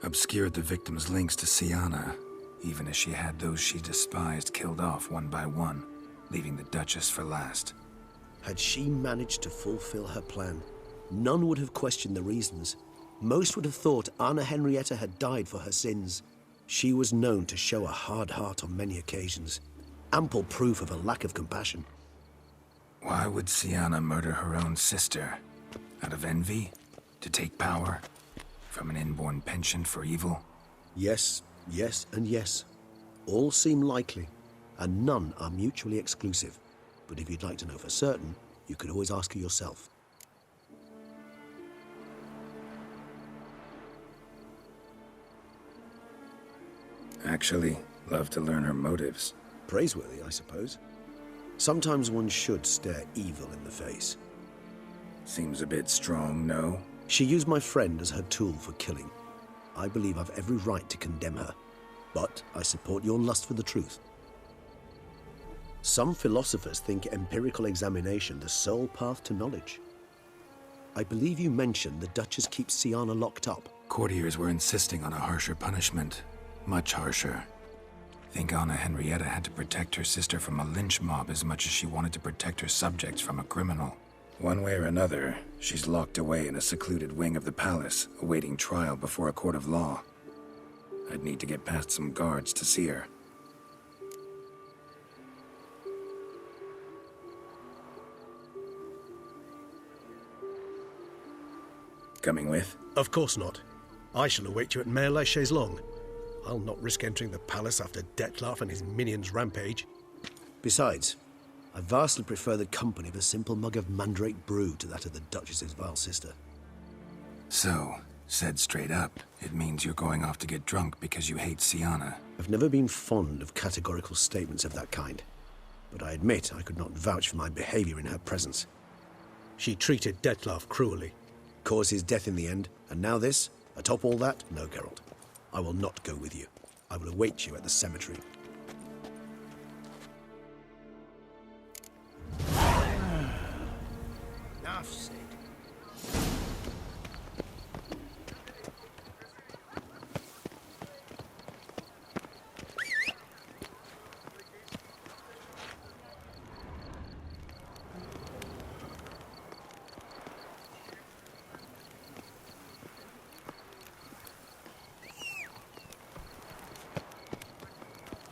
obscured the victim's links to Sienna, even as she had those she despised killed off one by one, leaving the Duchess for last. Had she managed to fulfill her plan, none would have questioned the reasons. Most would have thought Anna Henrietta had died for her sins. She was known to show a hard heart on many occasions, ample proof of a lack of compassion. Why would Sienna murder her own sister? Out of envy? To take power? From an inborn penchant for evil? Yes, yes, and yes. All seem likely, and none are mutually exclusive. But if you'd like to know for certain, you could always ask her yourself. Actually, love to learn her motives. Praiseworthy, I suppose. Sometimes one should stare evil in the face. Seems a bit strong, no? She used my friend as her tool for killing. I believe I've every right to condemn her, but I support your lust for the truth. Some philosophers think empirical examination the sole path to knowledge. I believe you mentioned the Duchess keeps Sienna locked up. Courtiers were insisting on a harsher punishment. Much harsher. Think Anna Henrietta had to protect her sister from a lynch mob as much as she wanted to protect her subjects from a criminal. One way or another, she's locked away in a secluded wing of the palace, awaiting trial before a court of law. I'd need to get past some guards to see her. Coming with? Of course not. I shall await you at Mare la Chaise-Longue. I'll not risk entering the palace after Dettlaff and his minions rampage. Besides, I vastly prefer the company of a simple mug of mandrake brew to that of the Duchess's vile sister. So, said straight up, it means you're going off to get drunk because you hate Sienna. I've never been fond of categorical statements of that kind, but I admit I could not vouch for my behavior in her presence. She treated Dettlaff cruelly, caused his death in the end, and now this? Atop all that, no, Geralt. I will not go with you. I will await you at the cemetery. Enough said.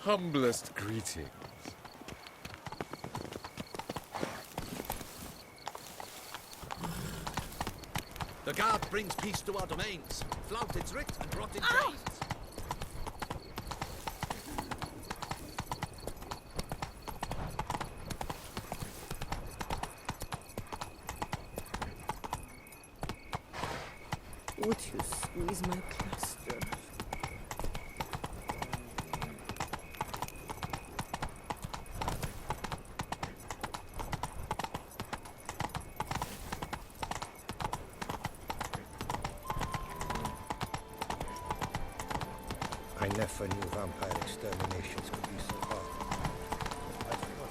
Humblest greetings. The guard brings peace to our domains. Flout its writ and rot in chains. Would you squeeze my cluster? I never knew vampire exterminations could be so hard. I forgot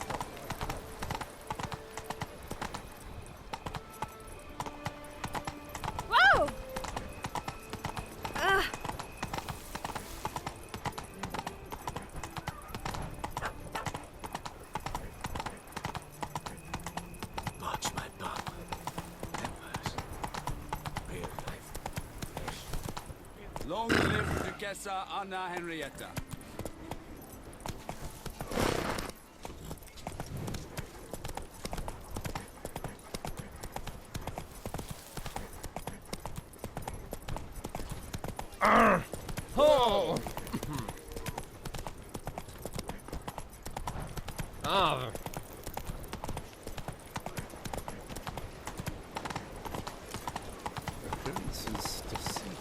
Whoa! Ah! Watch my bum. Vampires. Real life. Long live Duchessa Anna Henrietta. Oh! Ah! The prince is deceived.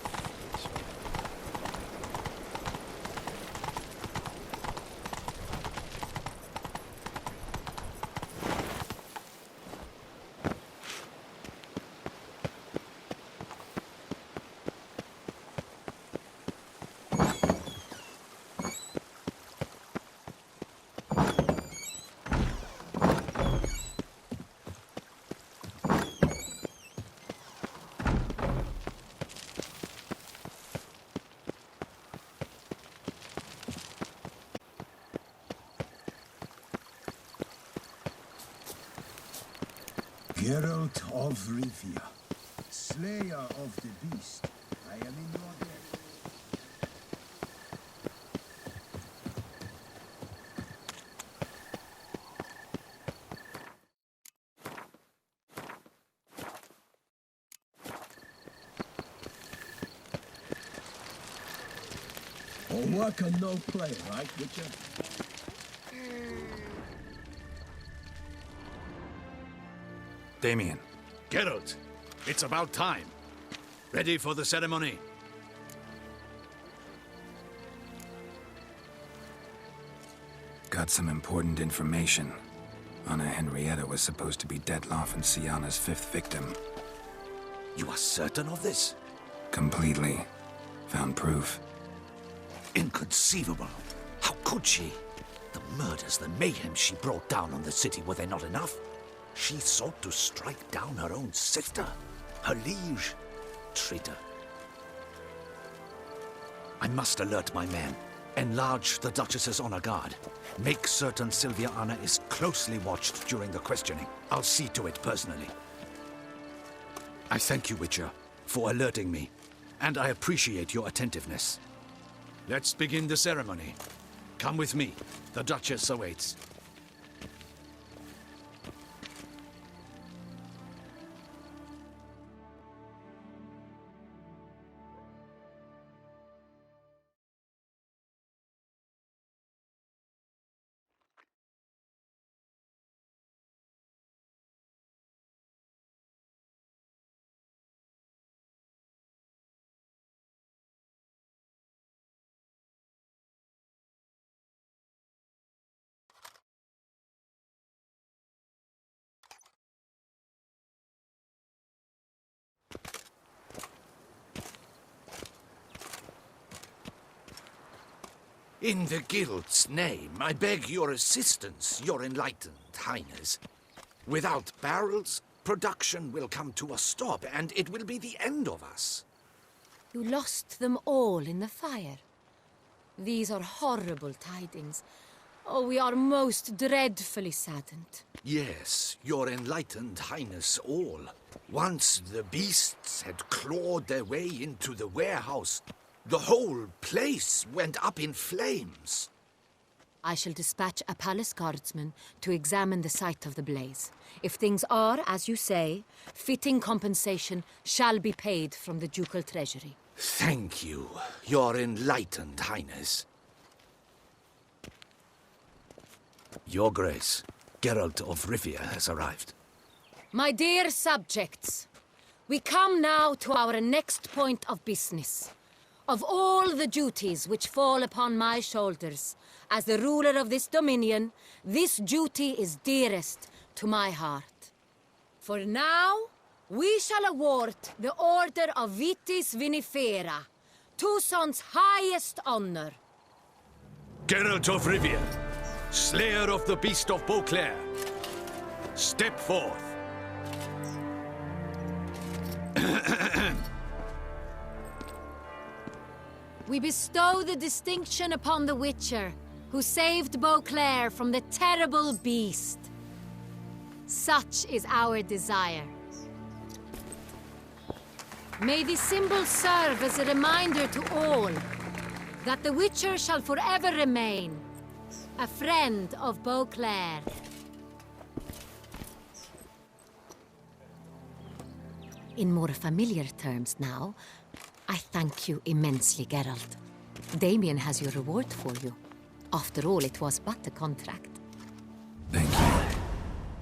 Geralt of Rivia, slayer of the beast, I am in your debt. All work and no play, right, Witcher? Damien, Geralt, it's about time. Ready for the ceremony? got some important information. Anna Henrietta was supposed to be Detloff and Sienna's 5th victim. You are certain of this? Completely. Found proof. Inconceivable. How could she? The murders, the mayhem she brought down on the city, were they not enough? She sought to strike down her own sister, her liege. Traitor. I must alert my men. Enlarge the Duchess's honor guard. Make certain Sylvia Anna is closely watched during the questioning. I'll see to it personally. I thank you, Witcher, for alerting me, and I appreciate your attentiveness. Let's begin the ceremony. Come with me. The Duchess awaits. In the Guild's name, I beg your assistance, your enlightened highness. Without barrels, production will come to a stop, and it will be the end of us. You lost them all in the fire. These are horrible tidings. Oh, we are most dreadfully saddened. Yes, your enlightened highness all. Once the beasts had clawed their way into the warehouse, the whole place went up in flames. I shall dispatch a palace guardsman to examine the site of the blaze. If things are, as you say, fitting compensation shall be paid from the ducal treasury. Thank you, your enlightened highness. Your Grace, Geralt of Rivia has arrived. My dear subjects, we come now to our next point of business. Of all the duties which fall upon my shoulders, as the ruler of this dominion, this duty is dearest to my heart. For now, we shall award the Order of Vitis Vinifera, Tucson's highest honor. Geralt of Rivia, Slayer of the Beast of Beauclair, step forth. We bestow the distinction upon the Witcher, who saved Beauclair from the terrible beast. Such is our desire. May this symbol serve as a reminder to all that the Witcher shall forever remain a friend of Beauclair. In more familiar terms now, I thank you immensely, Geralt. Damien has your reward for you. After all, it was but a contract. Thank you.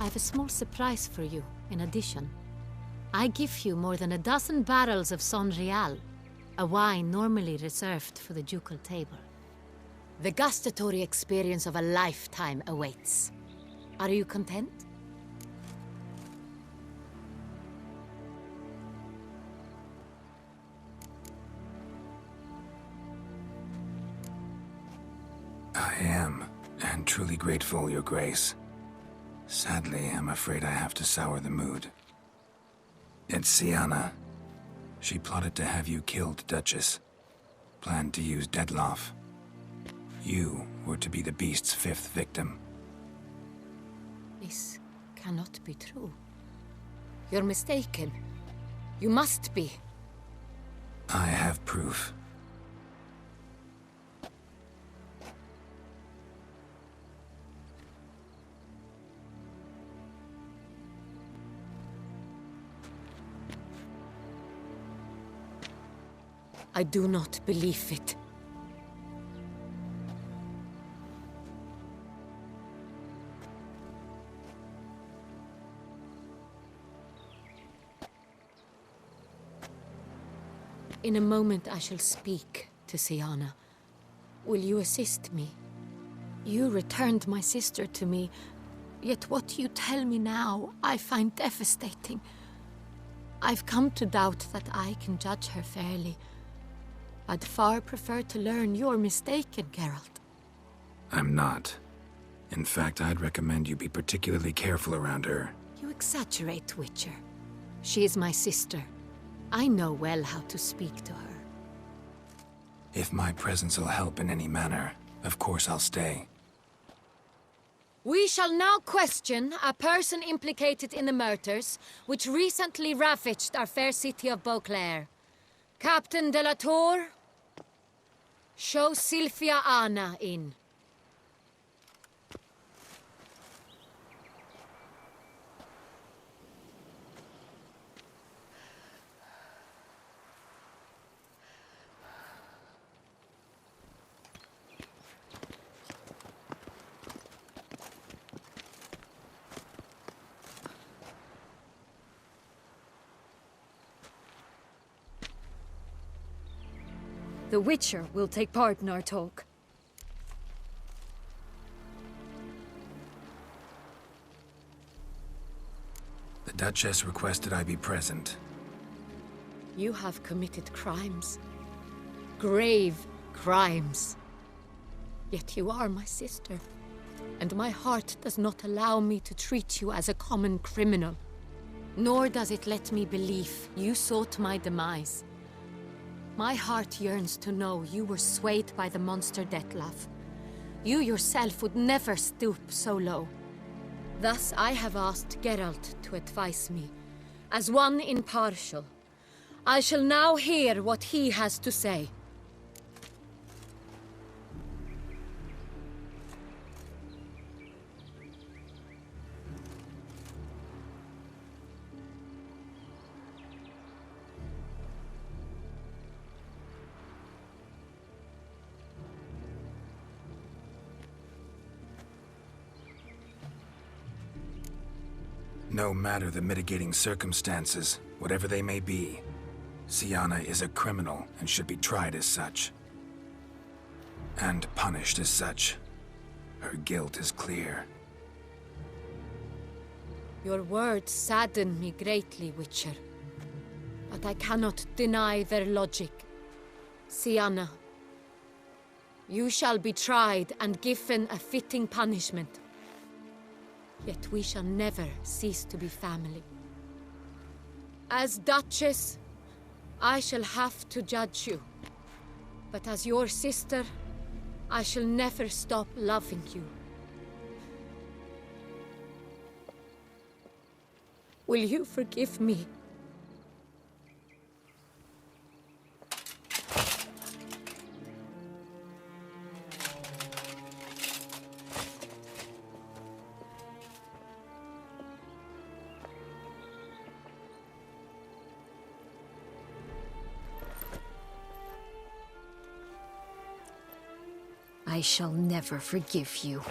I have a small surprise for you, in addition. I give you more than a dozen barrels of Son Real, a wine normally reserved for the ducal table. The gustatory experience of a lifetime awaits. Are you content? I am, and truly grateful, Your Grace. Sadly, I'm afraid I have to sour the mood. It's Sienna. She plotted to have you killed, Duchess. Planned to use Detloff. You were to be the beast's 5th victim. This cannot be true. You're mistaken. You must be. I have proof. I do not believe it. In a moment I shall speak to Siana. Will you assist me? You returned my sister to me, yet what you tell me now I find devastating. I've come to doubt that I can judge her fairly. I'd far prefer to learn you're mistaken, Geralt. I'm not. In fact, I'd recommend you be particularly careful around her. You exaggerate, Witcher. She is my sister. I know well how to speak to her. If my presence will help in any manner, of course I'll stay. We shall now question a person implicated in the murders which recently ravaged our fair city of Beauclair. Captain de la Tour, show Sylvia Anna in. The Witcher will take part in our talk. The Duchess requested I be present. You have committed crimes. Grave crimes. Yet you are my sister, and my heart does not allow me to treat you as a common criminal. Nor does it let me believe you sought my demise. My heart yearns to know you were swayed by the monster Dettlaff. You yourself would never stoop so low. Thus I have asked Geralt to advise me, as one impartial. I shall now hear what he has to say. No matter the mitigating circumstances, whatever they may be, Siana is a criminal and should be tried as such. And punished as such. Her guilt is clear. Your words sadden me greatly, Witcher. But I cannot deny their logic. Siana, you shall be tried and given a fitting punishment. Yet we shall never cease to be family. As Duchess, I shall have to judge you. But as your sister, I shall never stop loving you. Will you forgive me? I shall never forgive you.